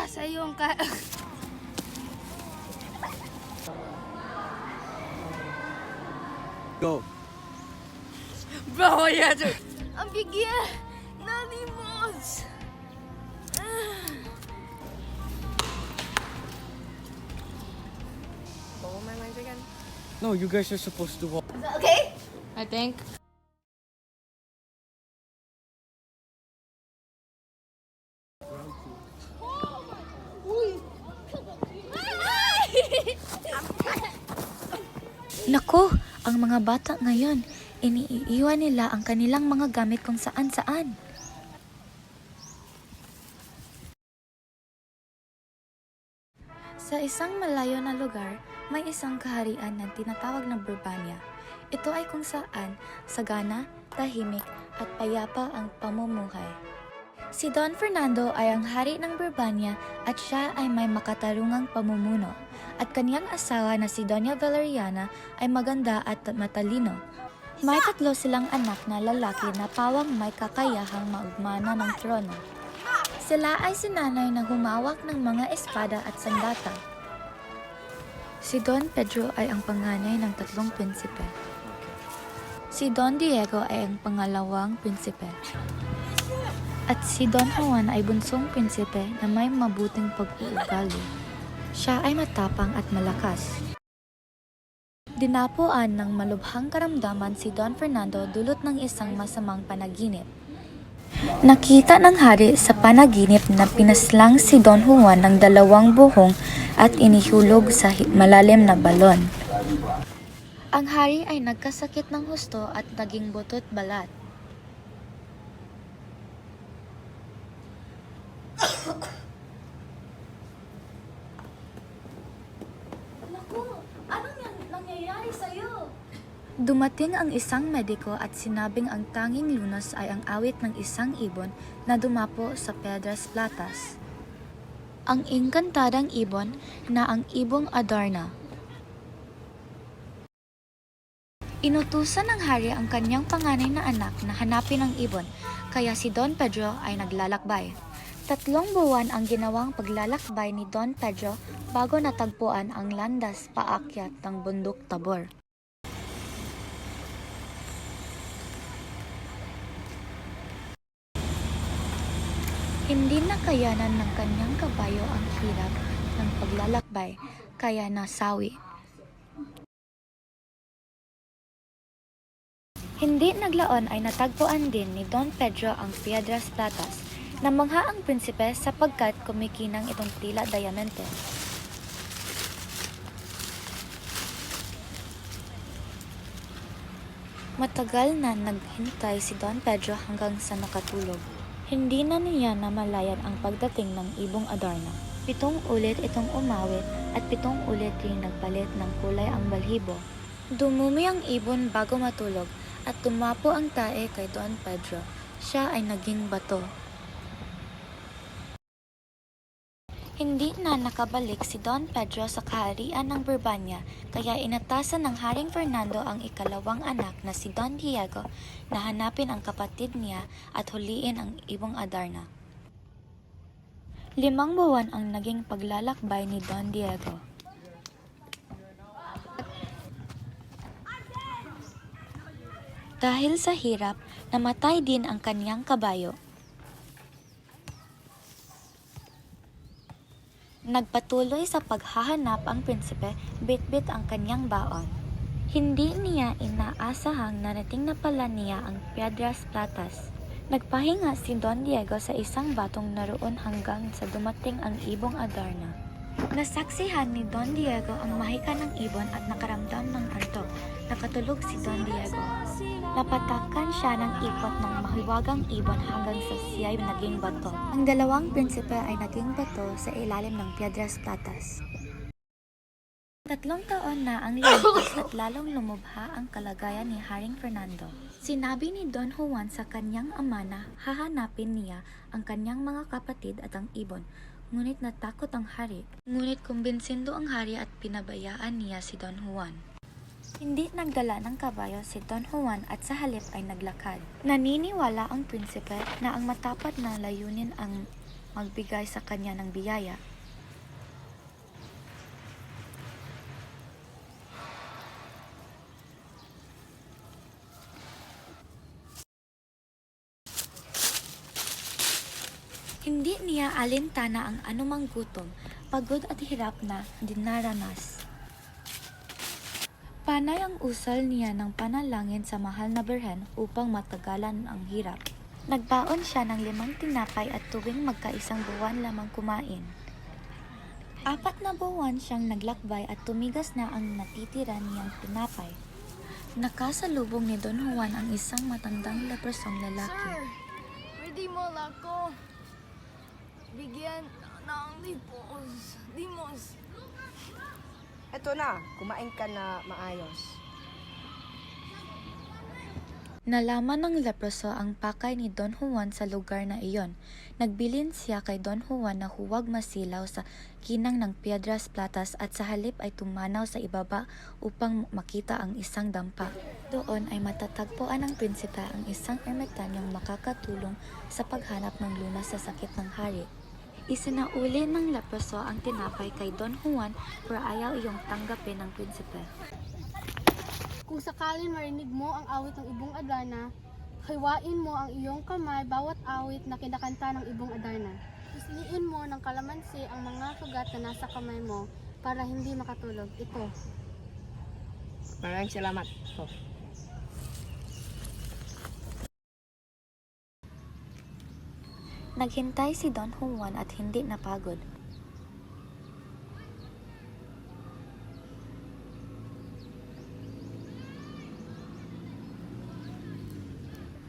Sa iyong ka... Go. Bro, ya tuh. Ang bigyan. Nalimos. Bawa main kan? No, you guys are supposed to walk. Okay? I think. Nako, ang mga bata ngayon, iniiwan nila ang kanilang mga gamit kung saan-saan. Sa isang malayo na lugar, may isang kaharian na tinatawag na Burbania. Ito ay kung saan sagana, tahimik at payapa ang pamumuhay. Si Don Fernando ay ang hari ng Burbania at siya ay may makatarungang pamumuno. At kaniyang asawa na si Doña Valeriana ay maganda at matalino. May 3 silang anak na lalaki na pawang may kakayahang maugmana ng trono. Sila ay sinanay na humawak ng mga espada at sandata. Si Don Pedro ay ang panganay ng 3 prinsipe. Si Don Diego ay ang pangalawang prinsipe. At si Don Juan ay bunsong prinsipe na may mabuting pag-uugali. Siya ay matapang at malakas. Dinapuan ng malubhang karamdaman si Don Fernando dulot ng isang masamang panaginip. Nakita ng hari sa panaginip na pinaslang si Don Juan ng 2 buhong at inihulog sa malalim na balon. Ang hari ay nagkasakit ng husto at naging butot balat. Dumating ang isang mediko at sinabing ang tanging lunas ay ang awit ng isang ibon na dumapo sa Piedras Platas. Ang engkantadang ibon na ang ibong Adarna. Inutusan ng hari ang kanyang panganay na anak na hanapin ang ibon, kaya si Don Pedro ay naglalakbay. 3 buwan ang ginawang paglalakbay ni Don Pedro bago natagpuan ang landas paakyat ng bundok Tabor. Hindi nakayanan ng kanyang kabayo ang hirap ng paglalakbay, kaya nasawi. Hindi naglaon ay natagpuan din ni Don Pedro ang Piedras Platas. Namangha ang prinsipe sapagkat kumikinang itong tila diamante. Matagal na naghintay si Don Pedro hanggang sa nakatulog. Hindi na niya namalayan ang pagdating ng ibong Adarna. 7 ulit itong umawit at 7 ulit rin nagpalit ng kulay ang balhibo. Dumumi ang ibon bago matulog at tumapo ang tae kay Don Pedro. Siya ay naging bato. Hindi na nakabalik si Don Pedro sa kaharian ng Burbania, kaya inatasan ng Haring Fernando ang ikalawang anak na si Don Diego na hanapin ang kapatid niya at huliin ang ibong Adarna. 5 buwan ang naging paglalakbay ni Don Diego. Dahil sa hirap, namatay din ang kanyang kabayo. Nagpatuloy sa paghahanap ang prinsipe, bit-bit ang kanyang baon. Hindi niya inaasahang narating na pala niya ang Piedras Platas. Nagpahinga si Don Diego sa isang batong naroon hanggang sa dumating ang ibong Adarna. Nasaksihan ni Don Diego ang mahika ng ibon at nakaramdam ng antok. Nakatulog si Don Diego. Napatakan siya ng ikot ng mahiwagang ibon hanggang sa siya'y naging bato. Ang 2 prinsipe ay naging bato sa ilalim ng Piedras Platas. 3 taon na ang lipas at lalong lumubha ang kalagayan ni Haring Fernando. Sinabi ni Don Juan sa kanyang ama na hahanapin niya ang kanyang mga kapatid at ang ibon. Ngunit natakot ang hari. Ngunit kumbinsindo ang hari at pinabayaan niya si Don Juan. Hindi nagdala ng kabayo si Don Juan at sa halip ay naglakad. Naniniwala ang prinsipe na ang matapat na layunin ang magbigay sa kanya ng biyaya. Hindi niya alintana ang anumang gutom, pagod at hirap na dinaranas. Panay ang usal niya ng panalangin sa mahal na Birhen upang matagalan ang hirap. Nagbaon siya ng 5 tinapay at tuwing magkaisang buwan lamang kumain. 4 na buwan siyang naglakbay at tumigas na ang natitira niyang tinapay. Nakasalubong ni Don Juan ang isang matandang leprosong lalaki. Sir, pwede mo lang ako bigyan ng limos. Eto na, kumain ka na maayos. Nalaman ng leproso ang pakay ni Don Juan sa lugar na iyon. Nagbilin siya kay Don Juan na huwag masilaw sa kinang ng Piedras Platas at sa halip ay tumanaw sa ibaba upang makita ang isang dampa. Doon ay matatagpuan ng prinsipe ang isang ermitanyong makakatulong sa paghanap ng lunas sa sakit ng hari. Isinauli ng leproso ang tinapay kay Don Juan pero ayaw iyong tanggapin ng prinsipe. Kung sakalin marinig mo ang awit ng Ibong Adarna, hiwain mo ang iyong kamay bawat awit na kinakanta ng Ibong Adarna. Isliin mo ng kalamansi ang mga sugat na nasa kamay mo para hindi makatulog. Ito. Maraming salamat. Naghintay si Don Juan at hindi napagod.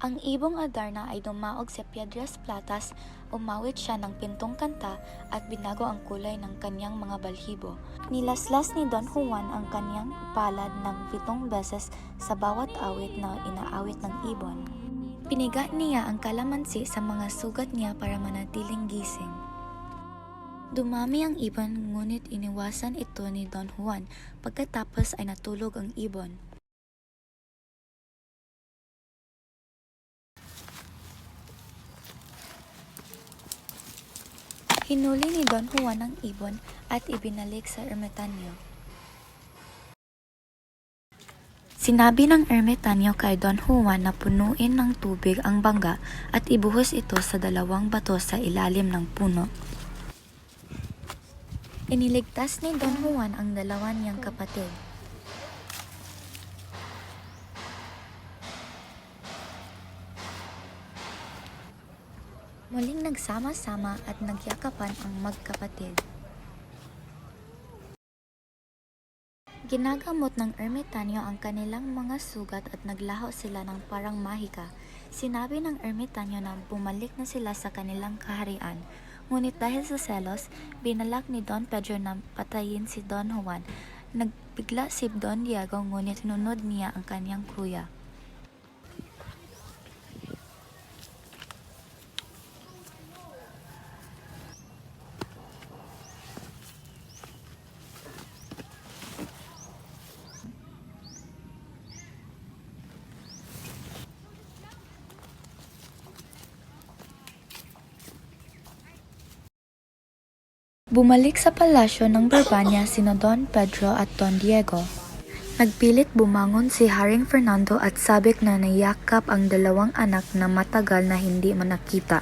Ang Ibong Adarna ay dumaog sa Piedras Platas, umawit siya ng pintong kanta at binago ang kulay ng kanyang mga balhibo. Nilaslas ni Don Juan ang kanyang palad ng 7 beses sa bawat awit na inaawit ng ibon. Piniga niya ang kalamansi sa mga sugat niya para manatiling gising. Dumami ang ibon ngunit iniwasan ito ni Don Juan, pagkatapos ay natulog ang ibon. Hinuli ni Don Juan ang ibon at ibinalik sa ermitanyo. Sinabi ng ermitanyo kay Don Juan na punuin ng tubig ang bangga at ibuhos ito sa 2 bato sa ilalim ng puno. Iniligtas ni Don Juan ang 2 niyang kapatid. Muling nagsama-sama at nagyakapan ang magkapatid. Ginagamot ng ermitanyo ang kanilang mga sugat at naglaho sila ng parang mahika. Sinabi ng ermitanyo na bumalik na sila sa kanilang kaharian. Ngunit dahil sa selos, binalak ni Don Pedro na patayin si Don Juan. Nagbigla si Don Diego ngunit nunod niya ang kanyang kuya. Bumalik sa palasyo ng Barbanya sina Don Pedro at Don Diego. Nagpilit bumangon si Haring Fernando at sabik na niyakap ang 2 anak na matagal na hindi manakita.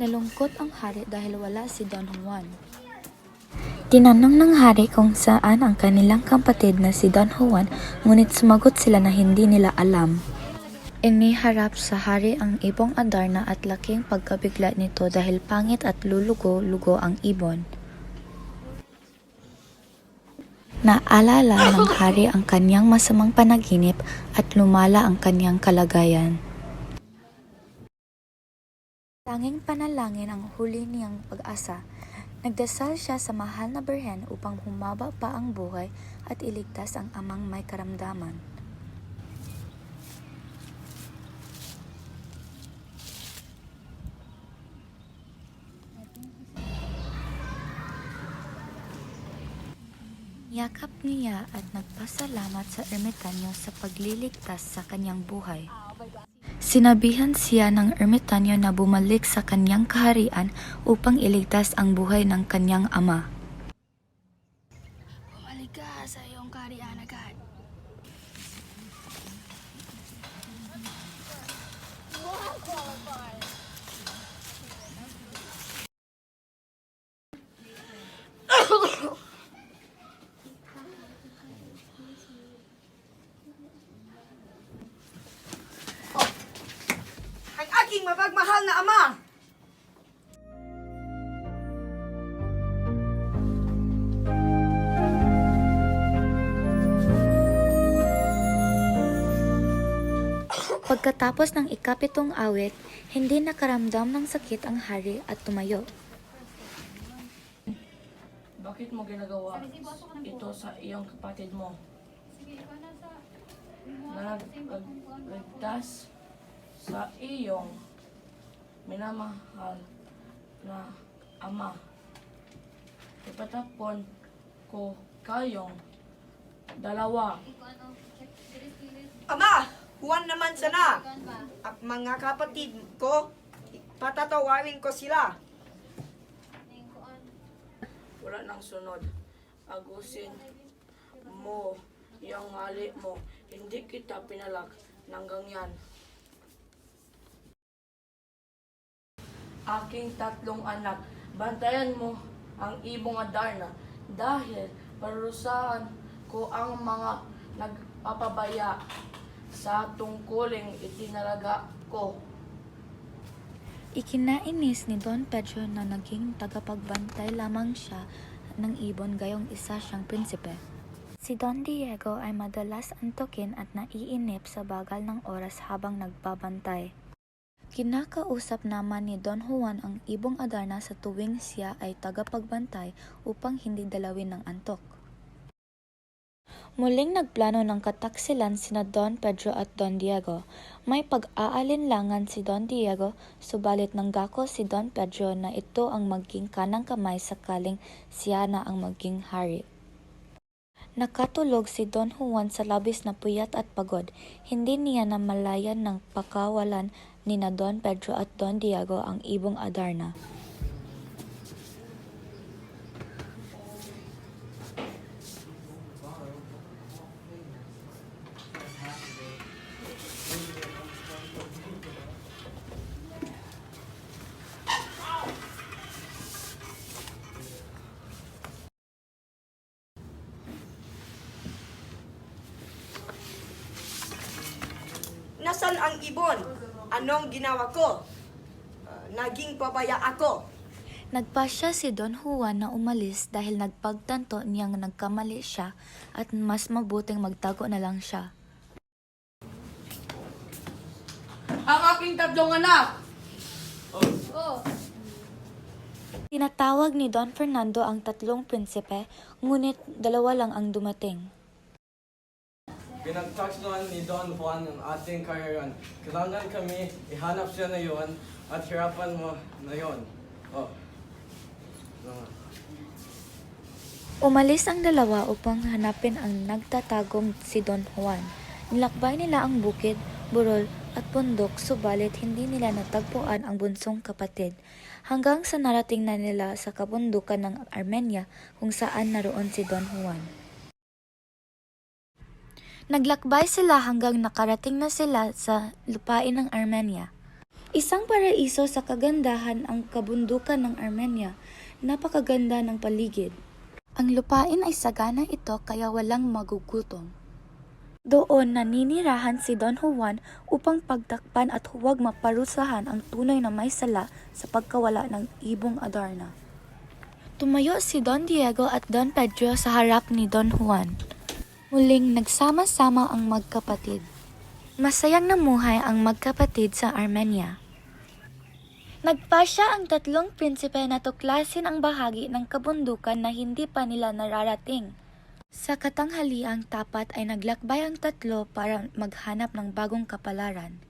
Nalungkot ang hari dahil wala si Don Juan. Tinanong ng hari kung saan ang kanilang kapatid na si Don Juan, ngunit sumagot sila na hindi nila alam. Iniharap sa hari ang Ibong Adarna at laking pagkabigla nito dahil pangit at lulugo-lugo ang ibon. Naalala ng hari ang kanyang masamang panaginip at lumala ang kanyang kalagayan. Tanging panalangin ang huli niyang pag-asa. Nagdasal siya sa mahal na Birhen upang humaba pa ang buhay at iligtas ang amang may karamdaman. Yakap niya at nagpasalamat sa ermitanyo sa pagliligtas sa kanyang buhay. Sinabihan siya ng ermitanyo na bumalik sa kanyang kaharian upang iligtas ang buhay ng kanyang ama. Bumalik ka sa iyong kaharian agad. Ang aking mapagmahal na ama! Pagkatapos ng ikapitong awit, hindi nakaramdam ng sakit ang hari at tumayo. Bakit mo ginagawa ito sa iyong kapatid mo? Nagligtas sa iyong minamahal na ama. Ipatapon ko kayong dalawa. Ama! Juan naman sana! At mga kapatid ko, patatawarin ko sila. Wala nang sunod. Agusin mo yung mali mo. Hindi kita pinalak ng ganyan. Aking tatlong anak, bantayan mo ang ibong Adarna dahil parusahan ko ang mga nagpapabaya sa tungkuling itinalaga ko. Ikinainis ni Don Pedro na naging tagapagbantay lamang siya ng ibon gayong isa siyang prinsipe. Si Don Diego ay madalas antukin at naiinip sa bagal ng oras habang nagbabantay. Kinakausap naman ni Don Juan ang ibong Adarna sa tuwing siya ay tagapagbantay upang hindi dalawin ng antok. Muling nagplano ng kataksilan sina Don Pedro at Don Diego. May pag-aalinlangan si Don Diego, subalit nanggako si Don Pedro na ito ang maging kanang kamay sakaling siya na ang maging hari. Nakatulog si Don Juan sa labis na puyat at pagod. Hindi niya namalayan ng pakawalan ni na Don Pedro at Don Diego ang ibong Adarna. Nasaan ang ibon? Anong ginawa ko? Naging pabaya ako. Nagpasya si Don Juan na umalis dahil nagpagtanto niyang nagkamali siya at mas mabuting magtago na lang siya. Ang aking tatlong anak! Tinatawag ni Don Fernando ang tatlong prinsipe, ngunit dalawa lang ang dumating. Pinagtakslan ni Don Juan ang ating kaharian. Kailangan kami ihanap siya na yon at hirapan mo na yon. Umalis ang dalawa upang hanapin ang nagtatagong si Don Juan. Nilakbay nila ang bukid, burol at bundok subalit hindi nila natagpuan ang bunsong kapatid hanggang sa narating na nila sa kabundukan ng Armenia kung saan naroon si Don Juan. Naglakbay sila hanggang nakarating na sila sa lupain ng Armenia. Isang paraiso sa kagandahan ang kabundukan ng Armenia. Napakaganda ng paligid. Ang lupain ay sagana ito kaya walang magugutom. Doon naninirahan si Don Juan upang pagtakpan at huwag maparusahan ang tunay na may sala sa pagkawala ng ibong Adarna. Tumayo si Don Diego at Don Pedro sa harap ni Don Juan. Muling nagsama-sama ang magkapatid. Masayang namuhay ang magkapatid sa Armenia. Nagpasya ang tatlong prinsipe na tuklasin ang bahagi ng kabundukan na hindi pa nila nararating. Sa katanghaliang tapat ay naglakbay ang tatlo para maghanap ng bagong kapalaran.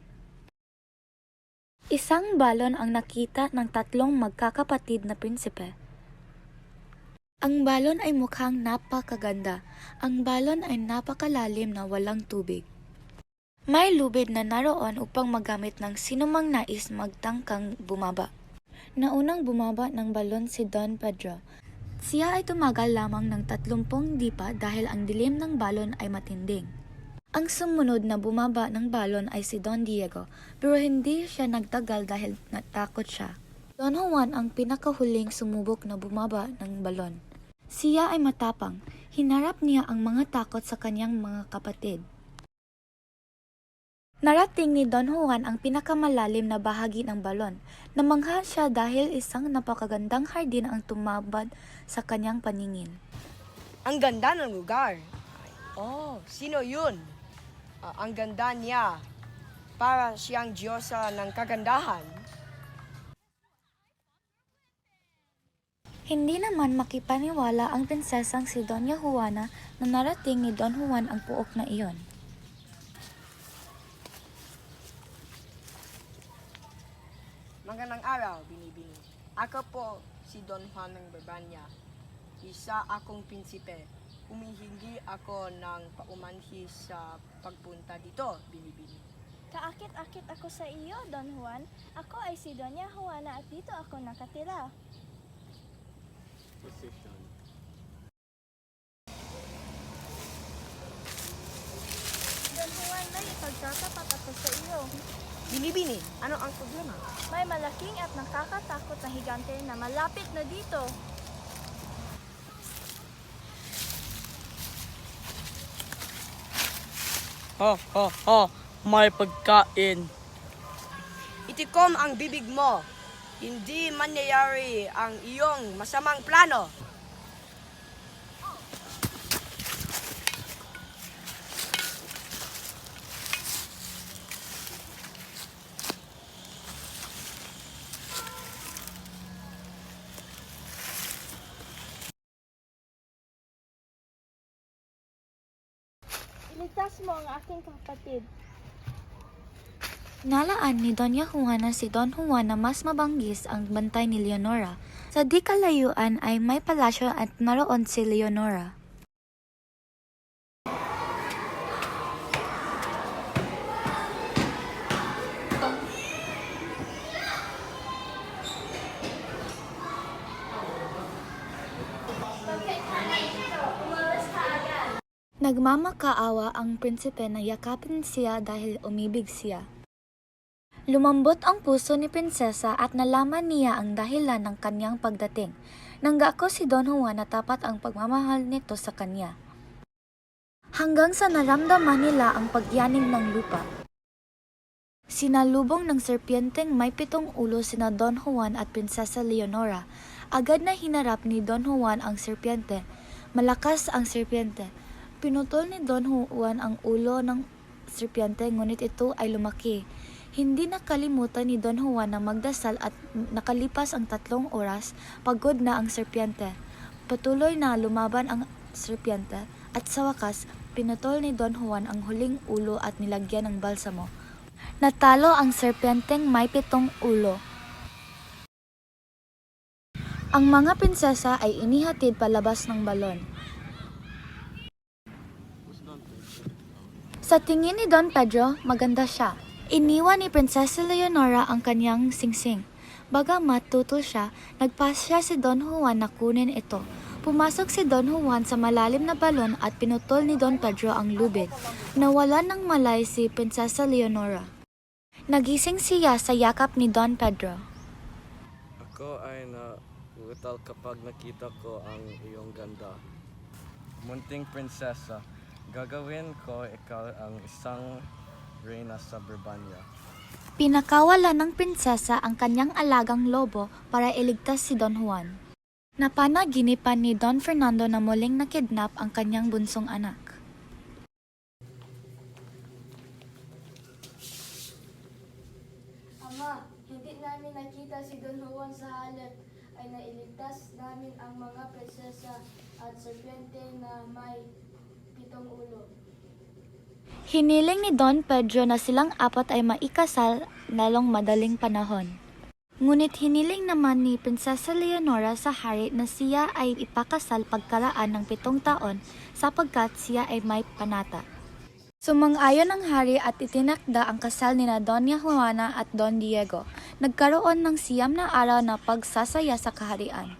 Isang balon ang nakita ng tatlong magkakapatid na prinsipe. Ang balon ay mukhang napakaganda. Ang balon ay napakalalim na walang tubig. May lubid na naroon upang magamit ng sinumang nais magtangkang bumaba. Naunang bumaba ng balon si Don Pedro. Siya ay tumagal lamang ng 30 dipa dahil ang dilim ng balon ay matinding. Ang sumunod na bumaba ng balon ay si Don Diego, pero hindi siya nagtagal dahil natakot siya. Don Juan ang pinakahuling sumubok na bumaba ng balon. Siya ay matapang. Hinarap niya ang mga takot sa kanyang mga kapatid. Narating ni Don Juan ang pinakamalalim na bahagi ng balon. Namangha siya dahil isang napakagandang hardin ang tumabad sa kanyang paningin. Ang ganda ng lugar. Oh, sino yun? Ang ganda niya. Para siyang diyosa ng kagandahan. Hindi naman makipaniwala ang prinsesang si Doña Juana na narating ni Don Juan ang puok na iyon. Magandang araw, Binibini. Ako po si Don Juan ng Barbanya. Isa akong prinsipe. Humihingi ako ng paumanhi sa pagpunta dito, Binibini. Kaakit-akit ako sa iyo, Don Juan. Ako ay si Doña Juana at dito ako nakatira. Don Juan, may ipagtatapat ako sa iyo. Binibini, ano ang problema? May malaking at nakakatakot na higante na malapit na dito. May pagkain. Itikom ang bibig mo. Hindi mangyayari ang iyong masamang plano. Iligtas mo ang aking kapatid. Nalaan ni Doña Juana si Don Juan na mas mabanggis ang bantay ni Leonora. Sa di kalayuan ay may palasyo at naroon si Leonora. Nagmamakaawa ang prinsipe na yakapin siya dahil umibig siya. Lumambot ang puso ni prinsesa at nalaman niya ang dahilan ng kanyang pagdating. Nanggako si Don Juan na tapat ang pagmamahal nito sa kanya. Hanggang sa naramdaman nila ang pagyanig ng lupa. Sinalubong ng serpienteng may 7 ulo sina Don Juan at Prinsesa Leonora. Agad na hinarap ni Don Juan ang serpiente. Malakas ang serpiente. Pinutol ni Don Juan ang ulo ng serpiente ngunit ito ay lumaki. Hindi nakalimutan ni Don Juan na magdasal at nakalipas ang 3 oras, pagod na ang serpiente. Patuloy na lumaban ang serpiente at sa wakas, pinutol ni Don Juan ang huling ulo at nilagyan ng balsamo. Natalo ang serpienteng may 7 ulo. Ang mga prinsesa ay inihatid palabas ng balon. Sa tingin ni Don Pedro, maganda siya. Iniwan ni Prinsesa Leonora ang kanyang singsing. Bagamat tutol siya, nagpasya si Don Juan na kunin ito. Pumasok si Don Juan sa malalim na balon at pinutol ni Don Pedro ang lubid. Nawalan ng malay si Prinsesa Leonora. Nagising siya sa yakap ni Don Pedro. Ako ay nauutal kapag nakita ko ang iyong ganda. Munting prinsesa, gagawin ko ikaw ang isang reyna sa Barbanya. Pinakawala ng prinsesa ang kanyang alagang lobo para iligtas si Don Juan. Napanaginipan ni Don Fernando na muling nakidnap ang kanyang bunsong anak. Ama, hindi namin nakita si Don Juan sa halip ay nailigtas namin ang mga prinsesa at serpiente na may 7 ulo. Hiniling ni Don Pedro na silang 4 ay maikasal lalong madaling panahon. Ngunit hiniling naman ni Prinsesa Leonora sa hari na siya ay ipakasal pagkaraan ng 7 taon sapagkat siya ay may panata. Sumang-ayon ang hari at itinakda ang kasal nina Doña Juana at Don Diego. Nagkaroon ng 9 na araw na pagsasaya sa kaharian.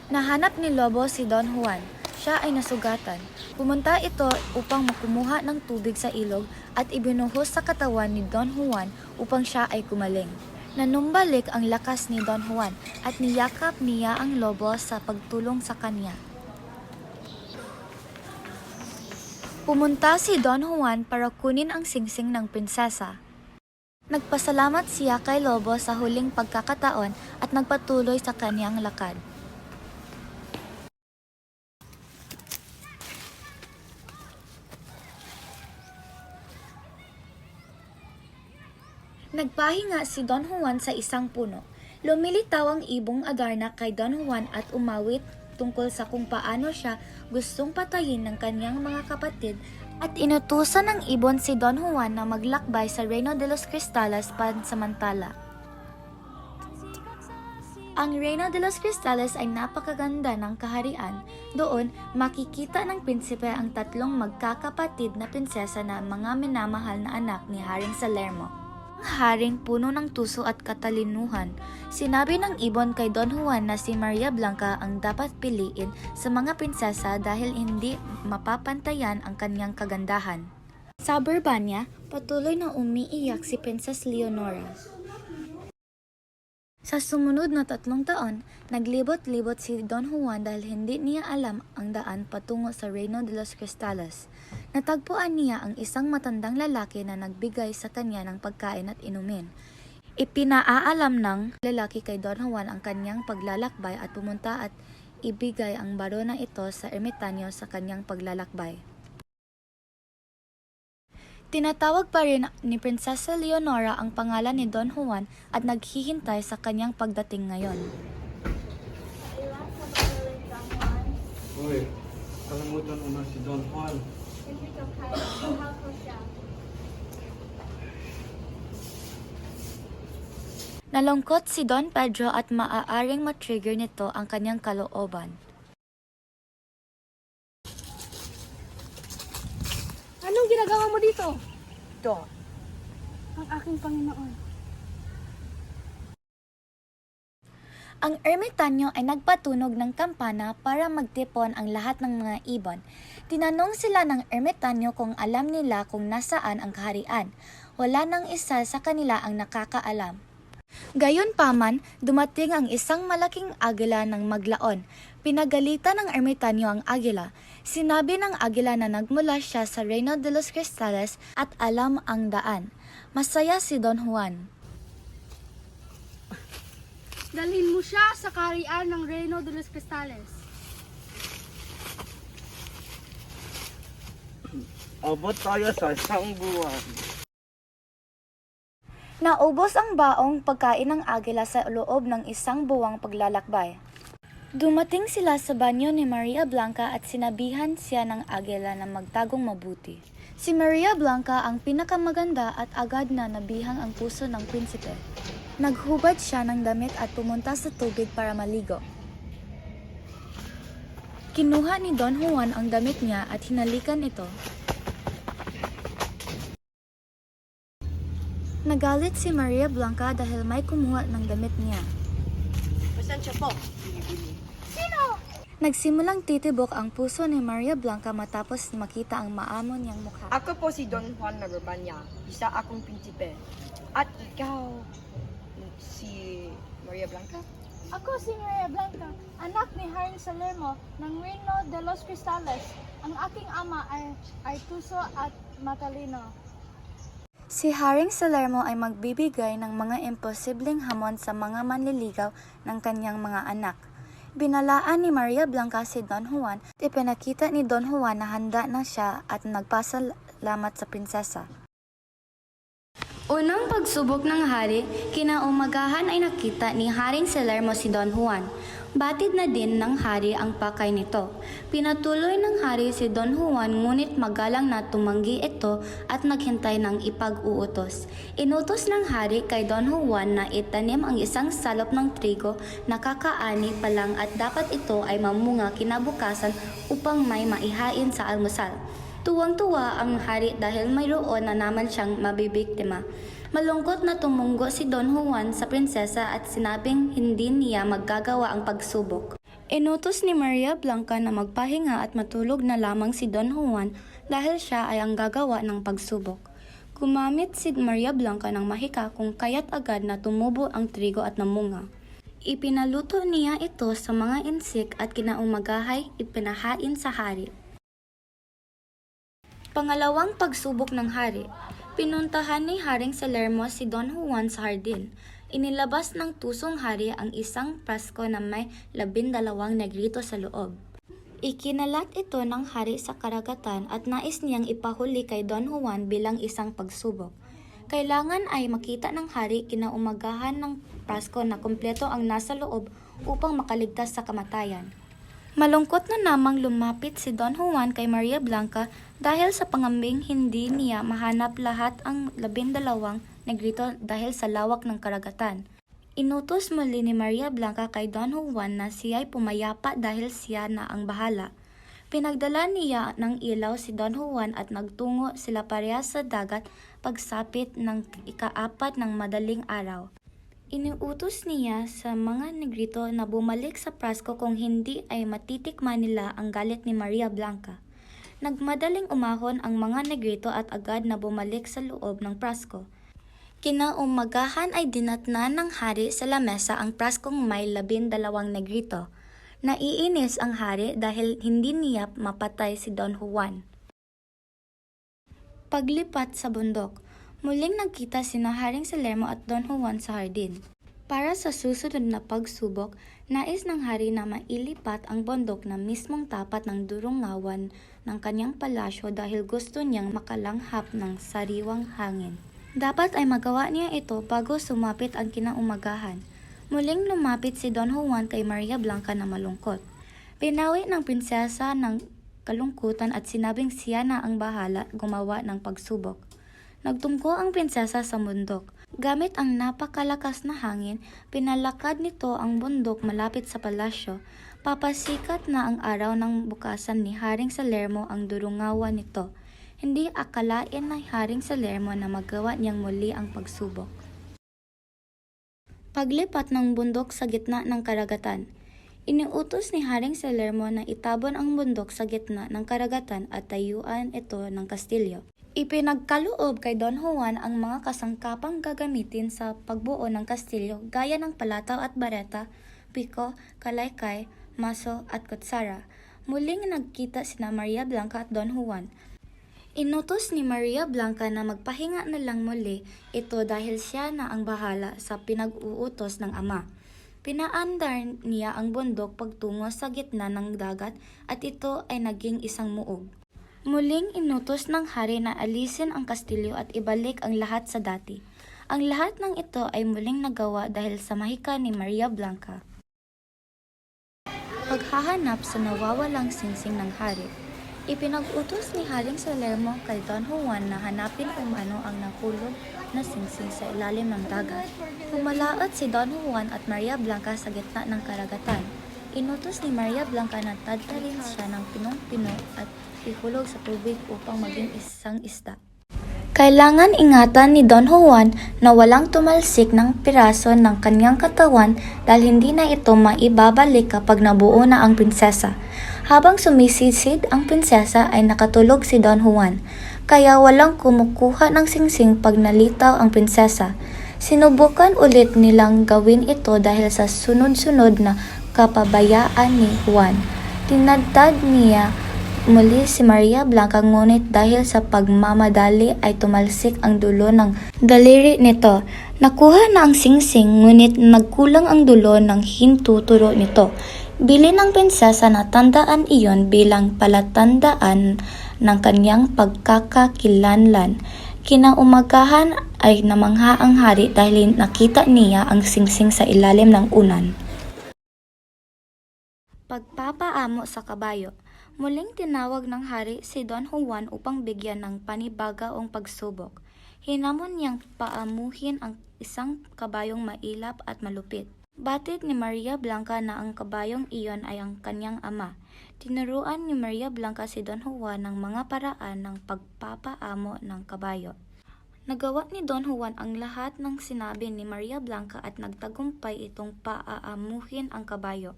Nahanap ni Lobo si Don Juan. Siya ay nasugatan. Pumunta ito upang makumuha ng tubig sa ilog at ibinuhos sa katawan ni Don Juan upang siya ay kumaling. Nanumbalik ang lakas ni Don Juan at niyakap niya ang lobo sa pagtulong sa kanya. Pumunta si Don Juan para kunin ang singsing ng prinsesa. Nagpasalamat siya kay Lobo sa huling pagkakataon at nagpatuloy sa kanyang lakad. Nagpahinga si Don Juan sa isang puno. Lumilitaw ang ibong Adarna kay Don Juan at umawit tungkol sa kung paano siya gustong patayin ng kanyang mga kapatid at inutusan ng ibon si Don Juan na maglakbay sa Reino de los Cristales pansamantala. Ang Reino de los Cristales ay napakaganda ng kaharian. Doon, makikita ng prinsipe ang 3 magkakapatid na prinsesa na mga minamahal na anak ni Haring Salermo. Ang haring puno ng tuso at katalinuhan. Sinabi ng ibon kay Don Juan na si Maria Blanca ang dapat piliin sa mga prinsesa dahil hindi mapapantayan ang kanyang kagandahan. Sa Brabania, patuloy na umiiyak si Princess Leonora. Sa sumunod na 3 taon, naglibot-libot si Don Juan dahil hindi niya alam ang daan patungo sa Reino de los Cristales. Natagpuan niya ang isang matandang lalaki na nagbigay sa kanya ng pagkain at inumin. Ipinaalam ng lalaki kay Don Juan ang kanyang paglalakbay at pumunta at ibigay ang barona ito sa ermitanyo sa kanyang paglalakbay. Tinatawag pa rin ni Prinsesa Leonora ang pangalan ni Don Juan at naghihintay sa kanyang pagdating ngayon. Iwan sa pagaling Don Juan. Uy, kalimutan mo na si Don Juan. Hindi ka kaya. Mahal ko siya. Nalungkot si Don Pedro at maaaring matrigger nito ang kanyang kalooban. Anong ginagawa mo dito? Ito, Ang aking Panginoon. Ang ermitanyo ay nagpatunog ng kampana para magtipon ang lahat ng mga ibon. Tinanong sila ng ermitanyo kung alam nila kung nasaan ang kaharian. Wala nang isa sa kanila ang nakakaalam. Gayunpaman, dumating ang isang malaking agila ng maglaon. Pinagalitan ng ermitanyo ang agila. Sinabi ng agila na nagmula siya sa Reino de los Cristales at alam ang daan. Masaya si Don Juan. Dalhin mo siya sa kaharian ng Reino de los Cristales. Abot tayo sa isang buwan. Naubos ang baong pagkain ng agila sa loob ng 1 buwang paglalakbay. Dumating sila sa banyo ni Maria Blanca at sinabihan siya ng agila na magtagong mabuti. Si Maria Blanca ang pinakamaganda at agad na nabihang ang puso ng prinsipe. Naghubad siya ng damit at pumunta sa tubig para maligo. Kinuha ni Don Juan ang damit niya at hinalikan ito. Nagalit si Maria Blanca dahil may kumuha ng damit niya. pasensya po, Binibini. Nagsimulang titibok ang puso ni Maria Blanca matapos makita ang maamon niyang mukha. Ako po si Don Juan na Urbania, isa akong prinsipe. At ikaw, si Maria Blanca? Ako si Maria Blanca, anak ni Haring Salermo ng Reino de los Cristales. Ang aking ama ay tuso at matalino. Si Haring Salermo ay magbibigay ng mga imposibleng hamon sa mga manliligaw ng kanyang mga anak. Binalaan ni Maria Blanca si Don Juan at ipinakita ni Don Juan na handa na siya at nagpasalamat sa prinsesa. Unang pagsubok ng hari, kinaumagahan ay nakita ni Haring Salermo si Don Juan. Batid na din ng hari ang pakay nito. Pinatuloy ng hari si Don Juan ngunit magalang na tumanggi ito at naghintay ng ipag-uutos. Inutos ng hari kay Don Juan na itanim ang isang salop ng trigo na kakaani pa lang at dapat ito ay mamunga kinabukasan upang may maihain sa almusal. Tuwang-tuwa ang hari dahil mayroon na naman siyang mabibiktima. Malungkot na tumungo si Don Juan sa prinsesa at sinabing hindi niya maggagawa ang pagsubok. Inutos ni Maria Blanca na magpahinga at matulog na lamang si Don Juan dahil siya ay ang gagawa ng pagsubok. Gumamit si Maria Blanca ng mahika kung kaya't agad na tumubo ang trigo at namunga. Ipinaluto niya ito sa mga insik at kinaumagahay ipinahain sa hari. Pangalawang pagsubok ng hari. Pinuntahan ni Haring Salermo si Don Juan sa hardin. Inilabas ng tusong hari ang isang prasko na may 12 negrito sa loob. Ikinalat ito ng hari sa karagatan at nais niyang ipahuli kay Don Juan bilang isang pagsubok. Kailangan ay makita ng hari kinaumagahan ng prasko na kumpleto ang nasa loob upang makaligtas sa kamatayan. Malungkot na namang lumapit si Don Juan kay Maria Blanca dahil sa pangambing hindi niya mahanap lahat ang 12 negrito dahil sa lawak ng karagatan. Inutos muli ni Maria Blanca kay Don Juan na siya'y pumayapa dahil siya na ang bahala. Pinagdala niya ng ilaw si Don Juan at nagtungo sila parehas sa dagat pagsapit ng ika-4 ng madaling araw. Iniutos niya sa mga negrito na bumalik sa prasko kung hindi ay matitikman nila ang galit ni Maria Blanca. Nagmadaling umahon ang mga negrito at agad na bumalik sa loob ng prasko. Kinaumagahan ay dinatnan ng hari sa lamesa ang praskong may 12 negrito. Naiinis ang hari dahil hindi niya mapatay si Don Juan. Paglipat sa bundok. Muling nagkita sina Haring Salermo at Don Juan sa hardin. Para sa susunod na pagsubok, nais ng hari na mailipat ang bundok na mismong tapat ng durungawan ng kanyang palasyo dahil gusto niyang makalanghap ng sariwang hangin. Dapat ay magawa niya ito bago sumapit ang kinaumagahan. Muling lumapit si Don Juan kay Maria Blanca na malungkot. Pinawi ng prinsesa ng kalungkutan at sinabing siya na ang bahala gumawa ng pagsubok. Nagtungko ang prinsesa sa bundok. Gamit ang napakalakas na hangin, pinalakad nito ang bundok malapit sa palasyo. Papasikat na ang araw ng bukasan ni Haring Salermo ang durungawan nito. Hindi akalain ng Haring Salermo na magawa niyang muli ang pagsubok. Paglipat ng bundok sa gitna ng karagatan. Iniutos ni Haring Salermo na itabon ang bundok sa gitna ng karagatan at tayuan ito ng kastilyo. Ipinagkaloob kay Don Juan ang mga kasangkapang gagamitin sa pagbuo ng kastilyo gaya ng palataw at bareta, piko, kalaykay, maso at kutsara. Muling nagkita sina Maria Blanca at Don Juan. Inutos ni Maria Blanca na magpahinga na lang muli ito dahil siya na ang bahala sa pinag-uutos ng ama. Pinaandar niya ang bundok pagtungo sa gitna ng dagat at ito ay naging isang muog. Muling inutos ng hari na alisin ang kastilyo at ibalik ang lahat sa dati. Ang lahat ng ito ay muling nagawa dahil sa mahika ni Maria Blanca. Paghahanap sa nawawalang singsing ng hari. Ipinag-utos ni Haring Salermo kay Don Juan na hanapin kung ano ang nahulog na singsing sa ilalim ng dagat. Pumalaot si Don Juan at Maria Blanca sa gitna ng karagatan. Inutos ni Maria Blanca na tadtarin siya ng pinong-pino at ihulog sa tubig upang maging isang isda. Kailangan ingatan ni Don Juan na walang tumalsik ng piraso ng kanyang katawan dahil hindi na ito maibabalik kapag nabuo na ang prinsesa. Habang sumisisid ang prinsesa ay nakatulog si Don Juan, kaya walang kumukuha ng singsing pag nalitaw ang prinsesa. Sinubukan ulit nilang gawin ito dahil sa sunod-sunod na kapabayaan ni Juan. Tinadtad niya muli si Maria Blanca ngunit dahil sa pagmamadali ay tumalsik ang dulo ng daliri nito. Nakuha na ang singsing ngunit nagkulang ang dulo ng hintuturo nito. Bili ng prinsesa na tandaan iyon bilang palatandaan ng kanyang pagkakakilanlan. Kinaumagahan ay namangha ang hari dahil nakita niya ang singsing sa ilalim ng unan. Pagpapaamo sa kabayo. Muling tinawag ng hari si Don Juan upang bigyan ng panibagaong pagsubok. Hinamon niyang paamuhin ang isang kabayong mailap at malupit. Batid ni Maria Blanca na ang kabayong iyon ay ang kanyang ama. Tinuruan ni Maria Blanca si Don Juan ng mga paraan ng pagpapaamo ng kabayo. Nagawa ni Don Juan ang lahat ng sinabi ni Maria Blanca at nagtagumpay itong paaamuhin ang kabayo.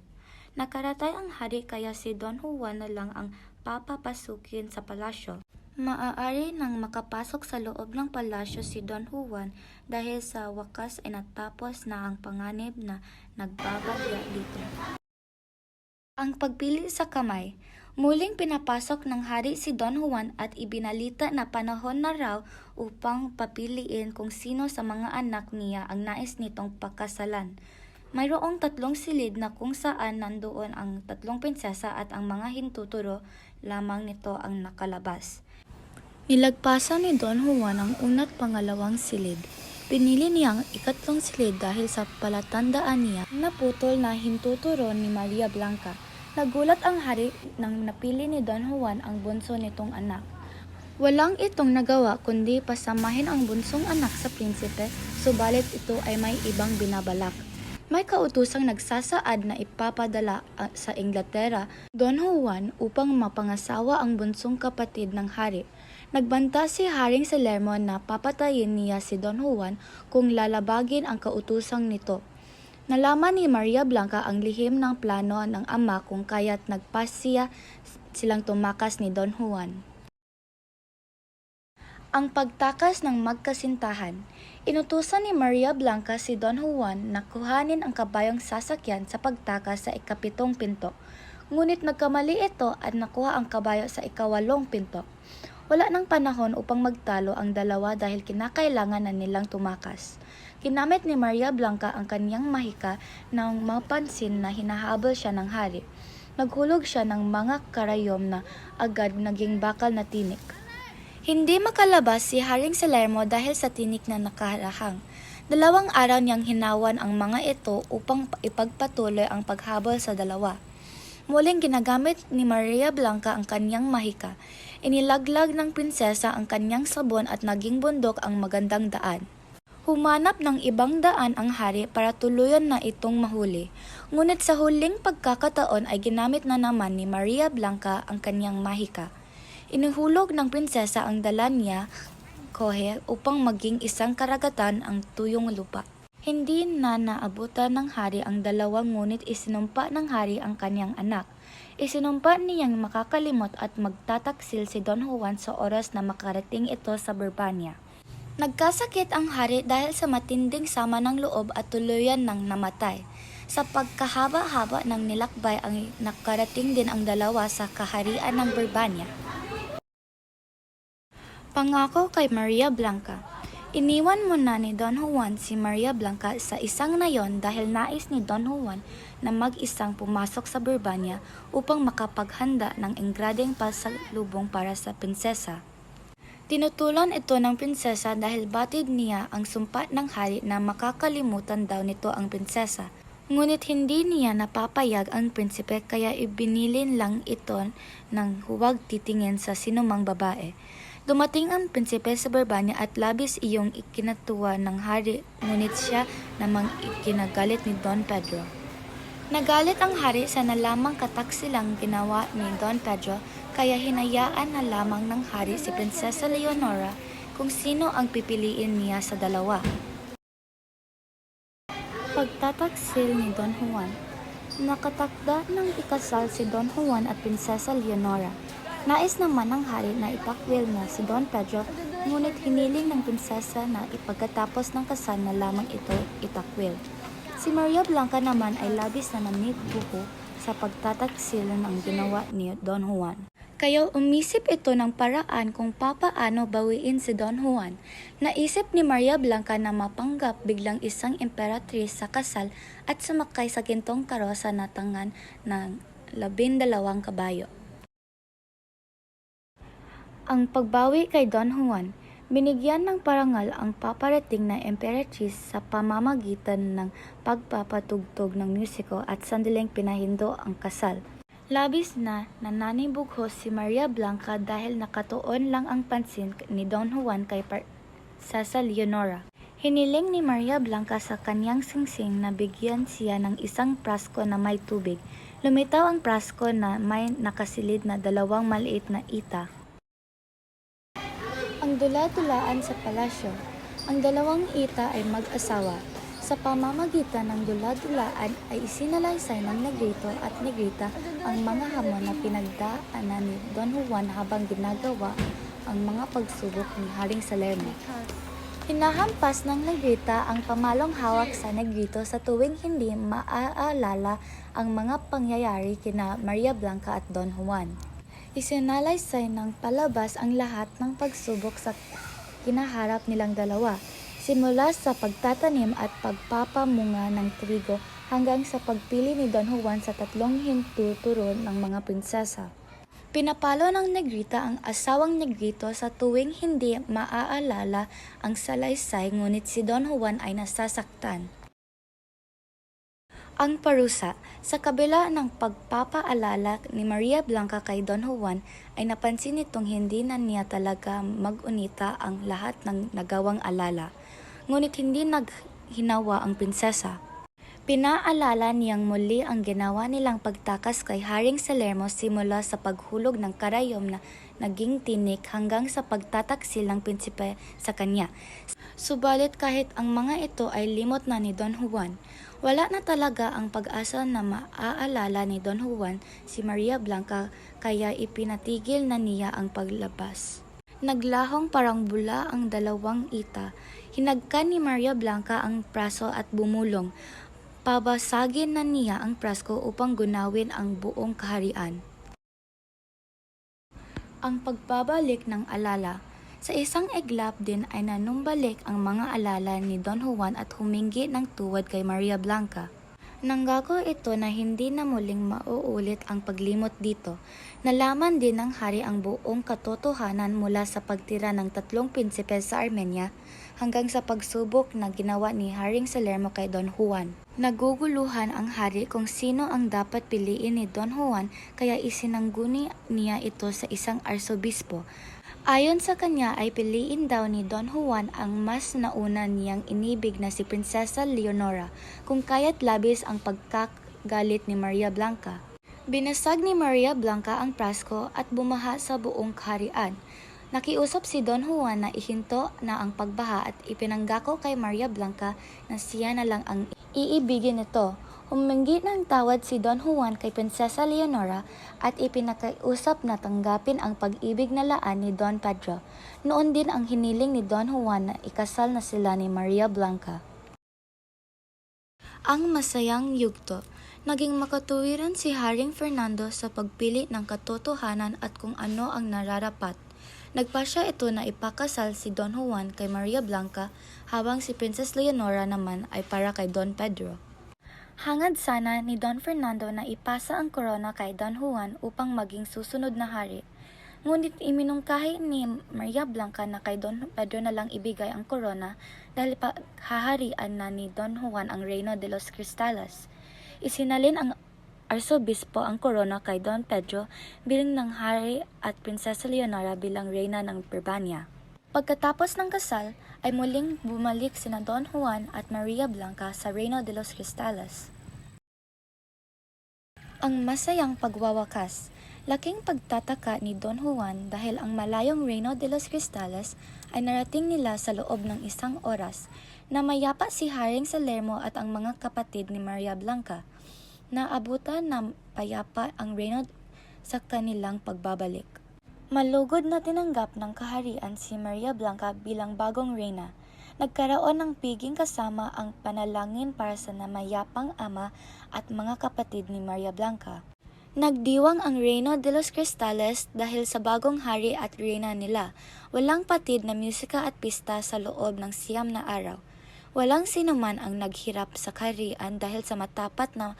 Nakaratay ang hari kaya si Don Juan na lang ang papapasukin sa palasyo. Maaari nang makapasok sa loob ng palasyo si Don Juan dahil sa wakas ay natapos na ang panganib na nagbabagya dito. Ang pagpili sa kamay. Muling pinapasok ng hari si Don Juan at ibinalita na panahon na raw upang papiliin kung sino sa mga anak niya ang nais nitong pakasalan. Mayroong 3 silid na kung saan nandoon ang 3 prinsesa at ang mga hintuturo lamang nito ang nakalabas. Nilagpasan ni Don Juan ang una't pangalawang silid. Pinili niya ang 4 silid dahil sa palatandaan niya naputol na hintuturo ni Maria Blanca. Nagulat ang hari nang napili ni Don Juan ang bunso nitong anak. Walang itong nagawa kundi pasamahin ang bunsong anak sa prinsipe, subalit ito ay may ibang binabalak. May kautusang nagsasaad na ipapadala sa Inglaterra, Don Juan upang mapangasawa ang bunsong kapatid ng hari. Nagbanta si Haring Salermo na papatayin niya si Don Juan kung lalabagin ang kautusang nito. Nalaman ni Maria Blanca ang lihim ng plano ng ama kung kaya't nagpasya silang tumakas ni Don Juan. Ang pagtakas ng magkasintahan. Inutusan ni Maria Blanca si Don Juan na kuhanin ang kabayong sasakyan sa pagtakas sa ika-7 pinto. Ngunit nagkamali ito at nakuha ang kabayo sa ika-8 pinto. Wala nang panahon upang magtalo ang dalawa dahil kinakailangan na nilang tumakas. Ginamit ni Maria Blanca ang kanyang mahika nang mapansin na hinahabol siya ng hari. Naghulog siya ng mga karayom na agad naging bakal na tinik. Hindi makalabas si Haring Salermo dahil sa tinik na nakaharahang. 2 araw niyang hinawan ang mga ito upang ipagpatuloy ang paghabol sa dalawa. Muling ginagamit ni Maria Blanca ang kanyang mahika. Inilaglag ng prinsesa ang kanyang sabon at naging bundok ang magandang daan. Humanap ng ibang daan ang hari para tuluyan na itong mahuli. Ngunit sa huling pagkakataon ay ginamit na naman ni Maria Blanca ang kanyang mahika. Inuhulog ng prinsesa ang dala niya, Cohe, upang maging isang karagatan ang tuyong lupa. Hindi na naabutan ng hari ang dalawa ngunit isinumpa ng hari ang kanyang anak. Isinumpa niyang makakalimot at magtataksil si Don Juan sa oras na makarating ito sa Birbania. Nagkasakit ang hari dahil sa matinding sama ng loob at tuluyan ng namatay. Sa pagkahaba-haba ng nilakbay ang nakarating din ang dalawa sa kaharian ng Birbania. Pangako kay Maria Blanca. Iniwan muna ni Don Juan si Maria Blanca sa isang nayon dahil nais ni Don Juan na mag-isang pumasok sa Birbania upang makapaghanda ng engradeng pasalubong para sa prinsesa. Tinutulan ito ng prinsesa dahil batid niya ang sumpa ng hari na makakalimutan daw nito ang prinsesa. Ngunit hindi niya napapayag ang prinsipe kaya ibinilin lang ito ng huwag titingin sa sinumang babae. Dumating ang prinsipe sa Birbania at labis iyong ikinatuwa ng hari, ngunit siya namang ikinagalit ni Don Pedro. Nagalit ang hari sa nalamang kataksilang ginawa ni Don Pedro, kaya hinayaan na lamang ng hari si Prinsesa Leonora kung sino ang pipiliin niya sa dalawa. Pagtataksil ni Don Juan. Nakatakda ng ikasal si Don Juan at Prinsesa Leonora. Nais naman ng hari na ipakwil na si Don Pedro, ngunit hiniling ng prinsesa na ipagkatapos ng kasal na lamang ito itakwil. Si Maria Blanca naman ay labis na nanibuho sa pagtataksil ng ginawa ni Don Juan. Kaya umisip ito ng paraan kung papaano bawiin si Don Juan. Naisip ni Maria Blanca na mapanggap biglang isang emperatris sa kasal at sumakay sa gintong karosa na tangan ng 12 kabayo. Ang pagbawi kay Don Juan. Binigyan ng parangal ang paparating na emperatris sa pamamagitan ng pagpapatugtog ng musiko at sandaling pinahindo ang kasal. Labis na nananibugho si Maria Blanca dahil nakatuon lang ang pansin ni Don Juan kay Prinsesa Leonora. Hiniling ni Maria Blanca sa kanyang singsing na bigyan siya ng isang prasko na may tubig. Lumitaw ang prasko na may nakasilid na 2 maliit na ita. Ang dula-dulaan sa palasyo. Ang 2 ita ay mag-asawa. Sa pamamagitan ng dula-dulaan ay isinalaysay ng negrito at negrita ang mga hamon na pinagdaanan ni Don Juan habang ginagawa ang mga pagsubok ni Haring Salerno. Hinahampas ng negrita ang pamalong hawak sa negrito sa tuwing hindi maaalala ang mga pangyayari kina Maria Blanca at Don Juan. Isinalaysay ng palabas ang lahat ng pagsubok sa kinaharap nilang dalawa, simula sa pagtatanim at pagpapamunga ng trigo hanggang sa pagpili ni Don Juan sa 3 hintuturo ng mga prinsesa. Pinapalo ng negrita ang asawang negrito sa tuwing hindi maaalala ang salaysay, ngunit si Don Juan ay nasasaktan. Ang parusa. Sa kabila ng pagpapaalala ni Maria Blanca kay Don Juan, ay napansin nitong hindi na niya talaga mag-unita ang lahat ng nagawang alala. Ngunit hindi naghinawa ang prinsesa. Pinaalala niyang muli ang ginawa nilang pagtakas kay Haring Salermo simula sa paghulog ng karayom na naging tinik hanggang sa pagtataksil ng prinsipe sa kanya. Subalit kahit ang mga ito ay limot na ni Don Juan, wala na talaga ang pag-asa na maaalala ni Don Juan si Maria Blanca, kaya ipinatigil na niya ang paglabas. Naglahong parang bula ang 2 ita. Hinagkan ni Maria Blanca ang praso at bumulong. Pabasagin na niya ang prasko upang gunawin ang buong kaharian. Ang pagbabalik ng alala. Sa isang iglap din ay nanumbalik ang mga alala ni Don Juan at humingi ng tuwad kay Maria Blanca. Nangako ito na hindi na muling mauulit ang paglimot dito. Nalaman din ng hari ang buong katotohanan mula sa pagtira ng 3 prinsipe sa Armenia hanggang sa pagsubok na ginawa ni Haring Salermo kay Don Juan. Naguguluhan ang hari kung sino ang dapat piliin ni Don Juan, kaya isinangguni niya ito sa isang arsobispo. Ayon sa kanya ay piliin daw ni Don Juan ang mas nauna niyang inibig na si Prinsesa Leonora, kung kaya't labis ang pagkagalit ni Maria Blanca. Binasag ni Maria Blanca ang prasko at bumaha sa buong kaharian. Nakiusap si Don Juan na ihinto na ang pagbaha at ipinanggako kay Maria Blanca na siya na lang ang iibigin nito. Humingi ng tawad si Don Juan kay Prinsesa Leonora at ipinakiusap na tanggapin ang pag-ibig na laan ni Don Pedro. Noon din ang hiniling ni Don Juan na ikasal na sila ni Maria Blanca. Ang masayang yugto. Naging makatuwiran si Haring Fernando sa pagpili ng katotohanan at kung ano ang nararapat. Nagpasya ito na ipakasal si Don Juan kay Maria Blanca habang si Princess Leonora naman ay para kay Don Pedro. Hangad sana ni Don Fernando na ipasa ang korona kay Don Juan upang maging susunod na hari. Ngunit iminungkahi ni Maria Blanca na kay Don Pedro na lang ibigay ang korona dahil paghaharian na ni Don Juan ang Reino de los Cristales. Isinalin ang arsobispo ang korona kay Don Pedro bilang ng hari at Prinsesa Leonora bilang reyna ng Perbania. Pagkatapos ng kasal, ay muling bumalik sina Don Juan at Maria Blanca sa Reino de los Cristales. Ang masayang pagwawakas. Laking pagtataka ni Don Juan dahil ang malayong Reino de los Cristales ay narating nila sa loob ng 1 oras. Namayapa si Haring Salermo at ang mga kapatid ni Maria Blanca. Naabutan na payapa ang Reino sa kanilang pagbabalik. Malugod na tinanggap ng kaharian si Maria Blanca bilang bagong reyna. Nagkaroon ng piging kasama ang panalangin para sa namayapang ama at mga kapatid ni Maria Blanca. Nagdiwang ang Reino de los Cristales dahil sa bagong hari at reyna nila. Walang patid na musika at pista sa loob ng 9 na araw. Walang sinuman ang naghirap sa kaharian dahil sa matapat na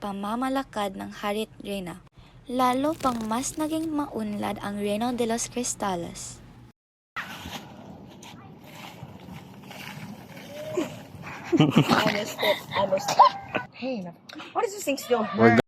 pamamalakad ng hari at reyna. Lalo pang mas naging maunlad ang Reino de los Cristales. I missed it. Hey, why does this thing still hurt? We're